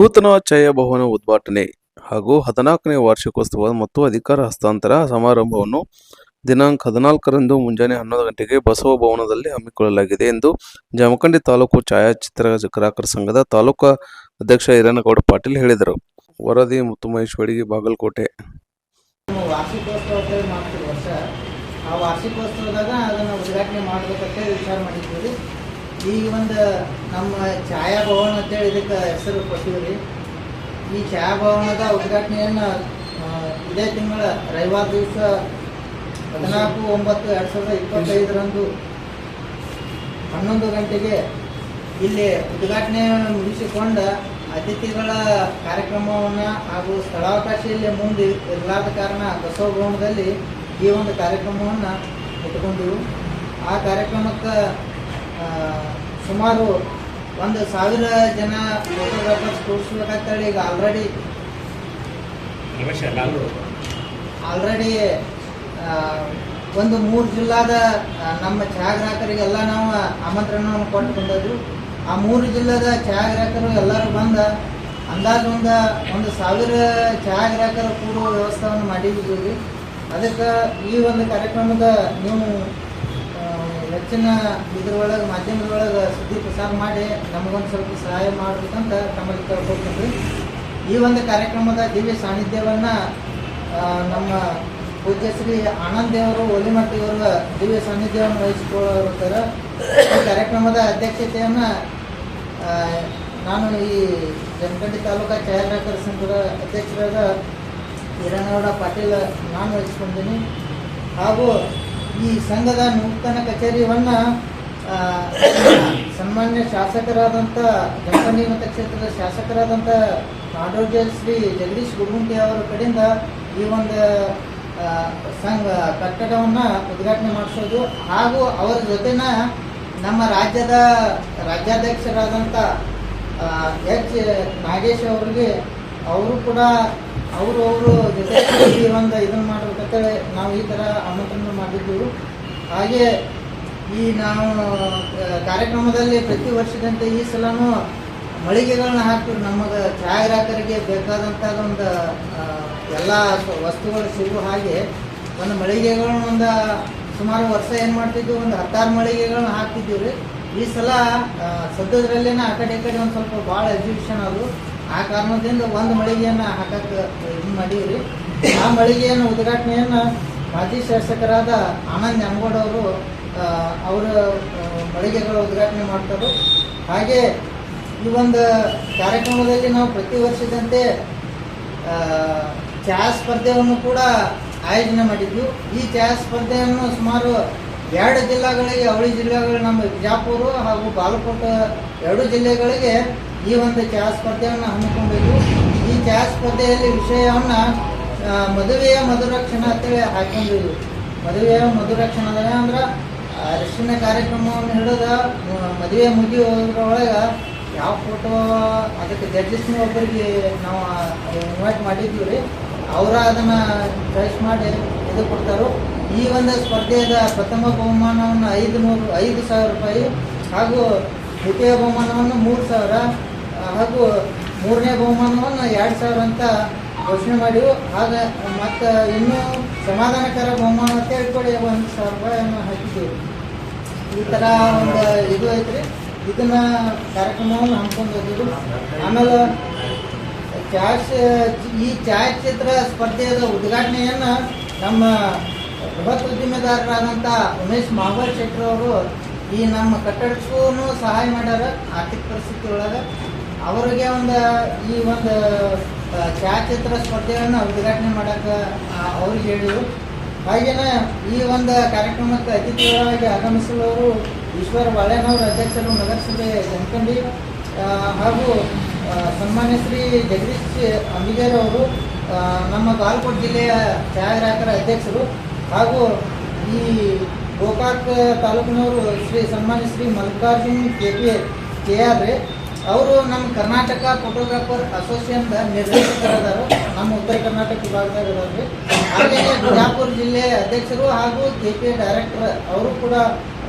ನೂತನ ಛಾಯಾಭವನ ಉದ್ಘಾಟನೆ ಹಾಗೂ 14ನೇ ವಾರ್ಷಿಕೋತ್ಸವ ಮತ್ತು ಅಧಿಕಾರ ಹಸ್ತಾಂತರ ಸಮಾರಂಭವನ್ನು ದಿನಾಂಕ 14ರಂದು ಮುಂಜಾನೆ 11 ಗಂಟೆಗೆ ಬಸವ ಭವನದಲ್ಲಿ ಹಮ್ಮಿಕೊಳ್ಳಲಾಗಿದೆ ಎಂದು ಜಮಖಂಡಿ ತಾಲೂಕು ಛಾಯಾಚಿತ್ರ ಗ್ರಾಹಕರ ಸಂಘದ ತಾಲೂಕು ಅಧ್ಯಕ್ಷ ಈರನಗೌಡ ಪಾಟೀಲ್ ಹೇಳಿದರು. ವರದಿ ಮುತ್ತುಮಹೇಶ್ವರಿ, ಬಾಗಲಕೋಟೆ. ವಾರ್ಷಿಕೋತ್ಸವ ಮಾಡ್ತೀವಿ ವರ್ಷ. ಆ ವಾರ್ಷಿಕೋತ್ಸವದಾಗ ಅದನ್ನು ಉದ್ಘಾಟನೆ ಮಾಡಬೇಕಂತ ವಿಚಾರ ಮಾಡಿದ್ವಿ. ಈಗ ಒಂದು ನಮ್ಮ ಛಾಯಾಭವನ ಅಂತೇಳಿ ಇದಕ್ಕೆ ಹೆಸರು ಕೊಟ್ಟಿವಿ. ಈ ಛಾಯಾಭವನದ ಉದ್ಘಾಟನೆಯನ್ನು ಇದೇ ತಿಂಗಳ ರವಿವಾರ ದಿವಸ 14/9/2025 11 ಗಂಟೆಗೆ ಇಲ್ಲಿ ಉದ್ಘಾಟನೆ ಮುಗಿಸಿಕೊಂಡ ಅತಿಥಿಗಳ ಕಾರ್ಯಕ್ರಮವನ್ನು ಹಾಗೂ ಸ್ಥಳಾವಕಾಶ ಇಲ್ಲಿ ಮುಂದೆ ಇರಲಾದ ಕಾರಣ ಬಸವ ಭವನದಲ್ಲಿ ಈ ಒಂದು ಕಾರ್ಯಕ್ರಮವನ್ನು ಇಟ್ಕೊಂಡೆವು. ಆ ಕಾರ್ಯಕ್ರಮಕ್ಕೆ ಸುಮಾರು 1,000 ಜನ ಫೋಟೋಗ್ರಾಫರ್ಸ್ ಕೂರಿಸ್ಬೇಕಂತೇಳಿ ಈಗ ಆಲ್ರೆಡಿ ಒಂದು 3 ಜಿಲ್ಲಾದ ನಮ್ಮ ಛಾಯಾಗ್ರಾಹಕರಿಗೆಲ್ಲ ನಾವು ಆಮಂತ್ರಣವನ್ನು ಕೊಟ್ಟು ಬಂದದ್ದು. ಆ 3 ಜಿಲ್ಲಾದ ಛಾಯಾಗ್ರಾಹಕರು ಎಲ್ಲರೂ ಬಂದ ಅಂದಾಜು 1,000 ಛಾಯಾಗ್ರಾಹಕರು ಕೂಡುವ ವ್ಯವಸ್ಥೆಯನ್ನು ಮಾಡಿದ್ದೀವಿ. ಅದಕ್ಕೆ ಈ ಒಂದು ಕಾರ್ಯಕ್ರಮದ ನೀವು ಹೆಚ್ಚಿನ ಇದ್ರೊಳಗೆ ಮಾಧ್ಯಮದೊಳಗೆ ಸುದ್ದಿ ಪ್ರಸಾರ ಮಾಡಿ ನಮಗೊಂದು ಸ್ವಲ್ಪ ಸಹಾಯ ಮಾಡಬೇಕಂತ ತಮ್ಮಲ್ಲಿ ಕೇಳ್ಕೊಳ್ತೀವಿ. ಈ ಒಂದು ಕಾರ್ಯಕ್ರಮದ ದಿವ್ಯ ಸಾನ್ನಿಧ್ಯವನ್ನು ನಮ್ಮ ಪೂಜ್ಯ ಶ್ರೀ ಆನಂದ್ ದೇವರು ಒಲಿಮಟ್ಟಿಯವರ ದಿವ್ಯ ಸಾನ್ನಿಧ್ಯವನ್ನು ವಹಿಸಿಕೊಳ್ಳುತ್ತಾರೆ. ಈ ಕಾರ್ಯಕ್ರಮದ ಅಧ್ಯಕ್ಷತೆಯನ್ನು ನಾನು ಈ ಜಮಖಂಡಿ ತಾಲೂಕಾ ಛಾಯಾಗ್ರಾಹಕರ ಸಂಘದ ಅಧ್ಯಕ್ಷರಾದ ಈರನಗೌಡ ಪಾಟೀಲ್ ನಾನು ವಹಿಸ್ಕೊಂಡಿದ್ದೀನಿ. ಹಾಗೂ ಈ ಸಂಘದ ನೂತನ ಕಚೇರಿಯನ್ನು ಸನ್ಮಾನ್ಯ ಶಾಸಕರಾದಂಥ ಜಮಖಂಡಿ ಮತಕ್ಷೇತ್ರದ ಶಾಸಕರಾದಂಥ ನಾಡೋಜ ಶ್ರೀ ಜಗದೀಶ್ ಗುರುಗುಂಟಿ ಅವರ ಕಡೆಯಿಂದ ಈ ಒಂದು ಸಂಘ ಕಟ್ಟಡವನ್ನು ಉದ್ಘಾಟನೆ ಮಾಡಿಸೋದು ಹಾಗೂ ಅವರ ಜೊತೆನ ನಮ್ಮ ರಾಜ್ಯಾಧ್ಯಕ್ಷರಾದಂಥ ಎಚ್ ನಾಗೇಶ್ ಅವರಿಗೆ ಅವರು ಕೂಡ ಅವರು ಜೊತೆ ಒಂದು ಇದನ್ನು ಮಾಡಬೇಕಂತೇಳಿ ನಾವು ಈ ಥರ ಆಮಂತ್ರಣ ಮಾಡಿದ್ದೀವಿ. ಹಾಗೆ ಈ ನಾವು ಕಾರ್ಯಕ್ರಮದಲ್ಲಿ ಪ್ರತಿ ವರ್ಷದಂತೆ ಈ ಸಲನೂ ಮಳಿಗೆಗಳನ್ನ ಹಾಕ್ತೀವಿ. ನಮಗೆ ಛಾಯಾಗ್ರಾಹಕರಿಗೆ ಬೇಕಾದಂಥದ್ದೊಂದು ಎಲ್ಲ ವಸ್ತುಗಳು ಸಿಗುವ ಹಾಗೆ ಒಂದು ಮಳಿಗೆಗಳನ್ನ ಸುಮಾರು ವರ್ಷ ಏನು ಮಾಡ್ತಿದ್ವಿ, 16 ಮಳಿಗೆಗಳನ್ನ ಹಾಕ್ತಿದ್ದೀವಿ ರೀ. ಈ ಸಲ ಸದ್ಯದ್ರಲ್ಲೇ ಆ ಕಡೆ ಈ ಕಡೆ ಒಂದು ಸ್ವಲ್ಪ ಭಾಳ ಎಕ್ಸಿಬಿಷನ್ ಅದು. ಆ ಕಾರಣದಿಂದ ಒಂದು ಮಳಿಗೆಯನ್ನು ಹಾಕಕ್ಕೆ ಇದು ಮಾಡೀವಿ ರೀ. ಆ ಮಳಿಗೆಯನ್ನು ಉದ್ಘಾಟನೆಯನ್ನು ಮಾಜಿ ಶಾಸಕರಾದ ಆನಂದ್ ನ್ಯಾಮಗೌಡ ಅವರ ಮಳಿಗೆಗಳ ಉದ್ಘಾಟನೆ ಮಾಡ್ತಾರೆ. ಹಾಗೆ ಈ ಒಂದು ಕಾರ್ಯಕ್ರಮದಲ್ಲಿ ನಾವು ಪ್ರತಿ ವರ್ಷದಂತೆ ಛಾಯಾ ಸ್ಪರ್ಧೆಯನ್ನು ಕೂಡ ಆಯೋಜನೆ ಮಾಡಿದ್ವಿ. ಈ ಛಾಯಾ ಸ್ಪರ್ಧೆಯನ್ನು ಸುಮಾರು 2 ಜಿಲ್ಲೆಗಳಿಗೆ, ಅವಳಿ ಜಿಲ್ಲೆಗಳು ನಮ್ಮ ಬಿಜಾಪುರ ಹಾಗೂ ಬಾಗಲಕೋಟೆ 2 ಜಿಲ್ಲೆಗಳಿಗೆ ಈ ಒಂದು ಛಾಯಾ ಸ್ಪರ್ಧೆಯನ್ನು ಹಮ್ಮಿಕೊಂಡಿದ್ದು. ಈ ಛಾಯಾ ಸ್ಪರ್ಧೆಯಲ್ಲಿ ವಿಷಯವನ್ನು ಮದುವೆಯ ಮಧುರ ಕ್ಷಣ ಅಂತೇಳಿ ಹಾಕೊಂಡಿದ್ವಿ. ಮದುವೆಯ ಮಧುರ ಕ್ಷಣದ ಅಂದ್ರೆ ಅರಿಶಿನ ಕಾರ್ಯಕ್ರಮವನ್ನು ಹಿಡಿದ ಮದುವೆ ಮುಗಿಯೋದ್ರೊಳಗೆ ಯಾವ ಫೋಟೋ ಅದಕ್ಕೆ ಜಡ್ಜಸ್ನ ಒಬ್ಬರಿಗೆ ನಾವು ಇನ್ವೈಟ್ ಮಾಡಿದ್ದೀವಿ ರೀ. ಅವರ ಅದನ್ನು ಚಾಯ್ಸ್ ಮಾಡಿ ಇದು ಕೊಡ್ತಾರೋ. ಈ ಒಂದು ಸ್ಪರ್ಧೆಯ ಪ್ರಥಮ ಬಹುಮಾನವನ್ನು 5,000 ರೂಪಾಯಿ ಹಾಗೂ ದ್ವಿತೀಯ ಬಹುಮಾನವನ್ನು 3,000 ಹಾಗೂ 3ನೇ ಬಹುಮಾನವನ್ನು 2,000 ಅಂತ ಘೋಷಣೆ ಮಾಡಿವು. ಆಗ ಮತ್ತು ಇನ್ನೂ ಸಮಾಧಾನಕರ ಬಹುಮಾನ ಅಂತ ಹೇಳ್ಕೊಡಿ 1,000 ರೂಪಾಯಿಯನ್ನು ಹಾಕಿದ್ದೀವಿ. ಈ ಥರ ಒಂದು ಇದು ಐತ್ರಿ. ಇದನ್ನು ಕಾರ್ಯಕ್ರಮವನ್ನು ಹಮ್ಮಿಕೊಂಡಿದ್ದೀವಿ. ಆಮೇಲೆ ಈ ಛಾಯಾಚಿತ್ರ ಸ್ಪರ್ಧೆಯ ಉದ್ಘಾಟನೆಯನ್ನು ನಮ್ಮ ಬೃಹತ್ ಉದ್ದಿಮೆದಾರರಾದಂಥ ಉಮೇಶ್ ಮಾವರ್ ಶೆಟ್ಟರ್ ಅವರು ಈ ನಮ್ಮ ಕಟ್ಟಡಕ್ಕೂ ಸಹಾಯ ಮಾಡ್ಯಾರ. ಆರ್ಥಿಕ ಪರಿಸ್ಥಿತಿ ಒಳಗೆ ಅವರಿಗೆ ಈ ಒಂದು ಛಾಯಾಚಿತ್ರ ಸ್ಪರ್ಧೆಯನ್ನು ಉದ್ಘಾಟನೆ ಮಾಡೋಕ್ಕೆ ಅವ್ರಿಗೆ ಹೇಳಿದರು. ಹಾಗೆಯೇ ಈ ಒಂದು ಕಾರ್ಯಕ್ರಮಕ್ಕೆ ಅತಿಥಿಗಳಾಗಿ ಆಗಮಿಸುವವರು ಈಶ್ವರ ಬಾಳೆನವರ ಅಧ್ಯಕ್ಷರು ನಗರಸಭೆ ಜಮಖಂಡಿ ಹಾಗೂ ಸನ್ಮಾನ್ಯ ಶ್ರೀ ಜಗದೀಶ್ ಅಂಬಿಗೇರ್ ಅವರು ನಮ್ಮ ಬಾಗಲಕೋಟೆ ಜಿಲ್ಲೆಯ ಛಾಯಾಗ್ರಾಹಕರ ಅಧ್ಯಕ್ಷರು ಹಾಗೂ ಈ ಗೋಕಾಕ್ ತಾಲೂಕಿನವರು ಸನ್ಮಾನ್ಯ ಶ್ರೀ ಮಲ್ಲಿಕಾರ್ಜುನ್ KR ಅವರು ನಮ್ಮ ಕರ್ನಾಟಕ ಫೋಟೋಗ್ರಾಫರ್ ಅಸೋಸಿಯೇಷನ್ ನಿರ್ದೇಶಕರಾದರು, ನಮ್ಮ ಉತ್ತರ ಕರ್ನಾಟಕ ವಿಭಾಗದಾಗ ಇದ್ದಾರೆ. ಹಾಗೆಯೇ ಬಿಜಾಪುರ ಜಿಲ್ಲೆ ಅಧ್ಯಕ್ಷರು ಹಾಗೂ KPA ಡೈರೆಕ್ಟರ್ ಅವರು ಕೂಡ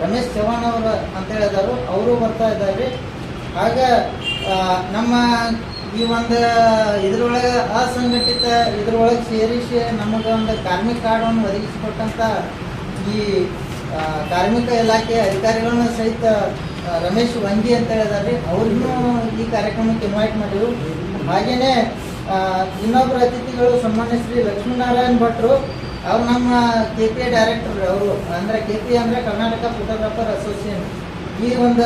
ರಮೇಶ್ ಚವ್ಹಾಣ್ ಅವರು ಅಂತೇಳಿದರು, ಅವರು ಬರ್ತಾ ಇದ್ದಾರೆ. ಆಗ ನಮ್ಮ ಈ ಒಂದು ಇದ್ರೊಳಗೆ ಅಸಂಘಟಿತ ಇದ್ರೊಳಗೆ ಸೇರಿಸಿ ನಮಗೆ ಒಂದು ಕಾರ್ಮಿಕ ಕಾರ್ಡನ್ನು ಒದಗಿಸಿಕೊಟ್ಟಂಥ ಈ ಕಾರ್ಮಿಕ ಇಲಾಖೆ ಅಧಿಕಾರಿಗಳನ್ನ ಸಹಿತ ರಮೇಶ್ ವಂಗಿ ಅಂತ ಹೇಳಿದಾರೆ, ಅವ್ರನ್ನೂ ಈ ಕಾರ್ಯಕ್ರಮಕ್ಕೆ ಇನ್ವೈಟ್ ಮಾಡಿದ್ರು. ಹಾಗೆಯೇ ಇನ್ನೊಬ್ಬರು ಅತಿಥಿಗಳು ಸನ್ಮಾನ್ಯ ಶ್ರೀ ಲಕ್ಷ್ಮೀನಾರಾಯಣ್ ಭಟ್ರು, ಅವ್ರು ನಮ್ಮ KPI ಡೈರೆಕ್ಟರ್. ಅವರು ಅಂದರೆ KPI ಅಂದರೆ ಕರ್ನಾಟಕ ಫೋಟೋಗ್ರಾಫರ್ ಅಸೋಸಿಯೇಷನ್, ಈ ಒಂದು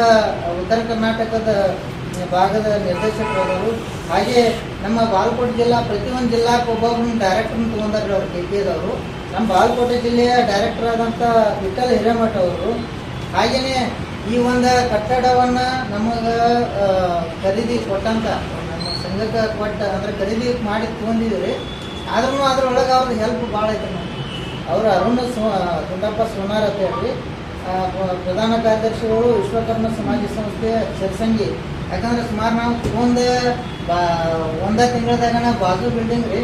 ಉತ್ತರ ಕರ್ನಾಟಕದ ಭಾಗದ ನಿರ್ದೇಶಕರಾದರು. ಹಾಗೆ ನಮ್ಮ ಬಾಗಲಕೋಟೆ ಜಿಲ್ಲಾ ಪ್ರತಿಯೊಂದು ಜಿಲ್ಲಾಕ್ಕೆ ಒಬ್ಬೊಬ್ಬರನ್ನ ಡೈರೆಕ್ಟರ್ನ ತೊಗೊಂಡಾರೆ ಅವರು KPIದವರು. ನಮ್ಮ ಬಾಗಲಕೋಟೆ ಜಿಲ್ಲೆಯ ಡೈರೆಕ್ಟರ್ ಆದಂಥ ವಿಠಲ್ ಹಿರೇಮಠ ಅವರು. ಹಾಗೆಯೇ ಈ ಒಂದು ಕಟ್ಟಡವನ್ನು ನಮಗೆ ಖರೀದಿ ಕೊಟ್ಟಂಥ ನಮ್ಮ ಸಂಘಕ್ಕೆ ಕೊಟ್ಟ ಅಂದರೆ ಖರೀದಿ ಮಾಡಿ ತೊಗೊಂಡಿದ್ದೀವಿ. ಆದ್ರೂ ಅದ್ರೊಳಗೆ ಅವ್ರದ್ದು ಹೆಲ್ಪ್ ಭಾಳ ಐತೆ ನಮಗೆ. ಅವರು ಅರುಣ್ ಗುಂಡಪ್ಪ ಸೋನಾರ್ ಅಂತ ಹೇಳಿ ಪ್ರಧಾನ ಕಾರ್ಯದರ್ಶಿಗಳು ವಿಶ್ವಕರ್ಮ ಸಮಾಜ ಸಂಸ್ಥೆ ಶರ್ಸಂಗಿ. ಯಾಕಂದ್ರೆ ಸುಮಾರು ನಾವು ಒಂದೇ ತಿಂಗಳದಾಗ ಬಾಜು ಬಿಲ್ಡಿಂಗ್ ರೀ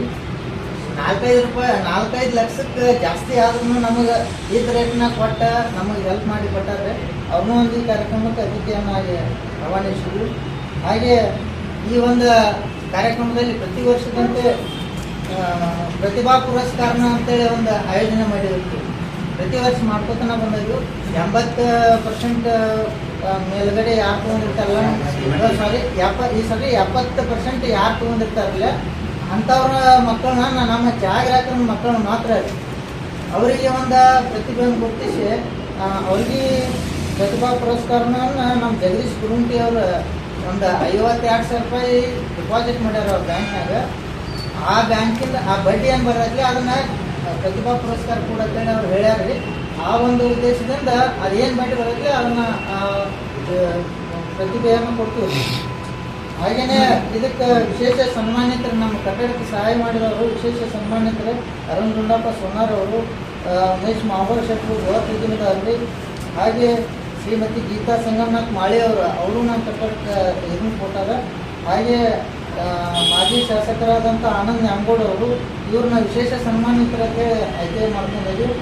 4-5 ಲಕ್ಷಕ್ಕೆ ಜಾಸ್ತಿ ಆದ್ರೂ ನಮಗೆ ಇದ್ ರೇಟ್ನಾಗ ಕೊಟ್ಟ ನಮಗೆ ಹೆಲ್ಪ್ ಮಾಡಿ ಕೊಟ್ಟಾರೆ. ಅವ್ರನ್ನೂ ಒಂದು ಈ ಕಾರ್ಯಕ್ರಮಕ್ಕೆ ಅತಿಥಿಯನ್ನಾಗಿ ಆಹ್ವಾನಿಸಿದ್ರು. ಹಾಗೆ ಈ ಒಂದು ಕಾರ್ಯಕ್ರಮದಲ್ಲಿ ಪ್ರತಿ ವರ್ಷದಂತೆ ಪ್ರತಿಭಾ ಪುರಸ್ಕಾರನ ಅಂತೇಳಿ ಒಂದು ಆಯೋಜನೆ ಮಾಡಿರ್ತೀವಿ. ಪ್ರತಿ ವರ್ಷ ಮಾಡ್ಕೋತಾನೆ ಬಂದಿದ್ದು. 80% ಮೇಲ್ಗಡೆ ಯಾರು ತೊಗೊಂಡಿರ್ತಾರಲ್ಲ, ಈ ಸರಿ 70% ಯಾರು ತೊಗೊಂಡಿರ್ತಾರಲ್ಲ ಅಂಥವ್ರ ಮಕ್ಕಳನ್ನ ನಮ್ಮ ಜಾಗರಾಕರ ಮಕ್ಕಳನ್ನ ಮಾತ್ರ ಅವರಿಗೆ ಒಂದು ಪ್ರತಿಭೆಯನ್ನು ಗುರುತಿಸಿ ಅವ್ರಿಗೆ ಪ್ರತಿಭಾ ಪುರಸ್ಕಾರನ ನಮ್ಮ ಜಗದೀಶ್ ಗುರುಂಟಿ ಅವರು ಒಂದು 52,000 ರೂಪಾಯಿ ಡಿಪಾಸಿಟ್ ಮಾಡ್ಯಾರ ಅವ್ರ ಬ್ಯಾಂಕ್ನಾಗ. ಆ ಬ್ಯಾಂಕಿಂದ ಆ ಬಡ್ಡಿ ಏನು ಬರೋದ್ಲಿ ಅದನ್ನು ಪ್ರತಿಭಾ ಪುರಸ್ಕಾರ ಕೂಡ ಅಂತೇಳಿ ಅವ್ರು ಹೇಳ್ಯಾರ್ರಿ. ಆ ಒಂದು ಉದ್ದೇಶದಿಂದ ಅದೇನು ಬಡ್ಡಿ ಬರೋದ್ಲಿ ಅದನ್ನು ಪ್ರತಿಭೆಯನ್ನು ಕೊಡ್ತೀವಿ. ಹಾಗೆಯೇ ಇದಕ್ಕೆ ವಿಶೇಷ ಸನ್ಮಾನಿತರು, ನಮ್ಮ ಕಟ್ಟಡಕ್ಕೆ ಸಹಾಯ ಮಾಡಿದವರು ವಿಶೇಷ ಸನ್ಮಾನಿತರು ಅರುಣ್ ಗುಂಡಪ್ಪ ಸೋನಾರ್ ಅವರು, ಉಮೇಶ್ ಮಾವರ್ ಶೆಟ್ಟರು ಗೃಹ ಪ್ರತಿನಿಧಿ. ಹಾಗೆ ಶ್ರೀಮತಿ ಗೀತಾ ಸಂಗಮನಾಥ್ ಮಾಳಿ ಅವರು ನಮ್ಮ ಕಟ್ಟಡಕ್ಕೆ ಇದನ್ನು ಕೊಟ್ಟಾರ. ಹಾಗೆ ಮಾಜಿ ಶಾಸಕರಾದಂಥ ಆನಂದ್ ನ್ಯಾಮಗೌಡ ಅವರು, ಇವ್ರನ್ನ ವಿಶೇಷ ಸನ್ಮಾನಿತರಕ್ಕೆ ಆಯ್ಕೆ ಮಾಡ್ಕೊಂಡಿದ್ದೀವಿ.